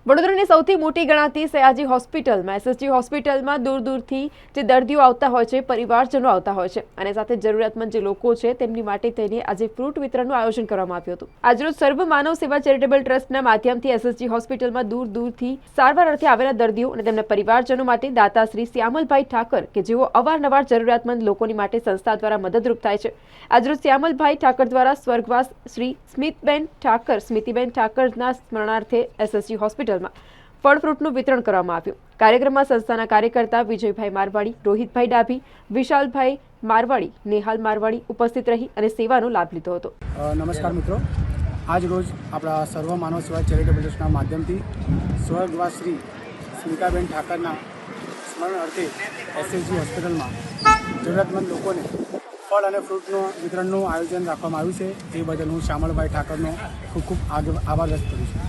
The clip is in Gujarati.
વડોદરાની સૌથી મોટી ગણાતી સયાજી હોસ્પિટલમાં એસએસજી હોસ્પિટલમાં દૂર દૂરથી જે દર્દીઓ આવતા હોય છે, પરિવારજનો આવતા હોય છે અને સાથે જરૂરિયાતમંદ જે લોકો છે તેમની માટે થઈને આજે ફ્રૂટ વિતરણનું આયોજન કરવામાં આવ્યું હતું। આજરોજ સર્વ માનવ સેવા ચેરિટેબલ ટ્રસ્ટના માધ્યમથી એસએસજી હોસ્પિટલમાં દૂર દૂરથી સારવાર અર્થે આવેલા દર્દીઓ અને તેમના પરિવારજનો માટે દાતા શ્રી શ્યામલભાઈ ઠાકર કે જેઓ અવારનવાર જરૂરિયાતમંદ લોકોની માટે સંસ્થા દ્વારા મદદરૂપ થાય છે। આજરોજ શ્યામલભાઈ ઠાકર દ્વારા સ્વર્ગવાસ શ્રી સ્મિતિબેન ઠાકરના સ્મરણાર્થે એસએસજી હોસ્પિટલમાં ફળ ફ્રૂટનું વિતરણ કરવામાં આવ્યું। કાર્યક્રમમાં સંસ્થાના કાર્યકર્તા વિજયભાઈ મારવાડી, રોહિતભાઈ ડાભી, વિશાલભાઈ મારવાડી, નેહાલ મારવાડી ઉપસ્થિત રહી અને સેવાનો લાભ લીધો હતો। નમસ્કાર મિત્રો, આજ રોજ આપણા સર્વ માનવ સેવા ચેરિટેબલ ટ્રસ્ટના માધ્યમથી સ્વર્ગવાસ શ્રી સ્મિતાબેન ઠાકરના સ્મરણ અર્થે એસએસજી હોસ્પિટલમાં જરૂરિયાતમંદ લોકોને ફળ અને ફ્રૂટનું વિતરણનું આયોજન રાખવામાં આવ્યું છે। એ બદલ હું શ્યામલભાઈ ઠાકરનો ખૂબ ખૂબ આભાર વ્યક્ત કરું છું।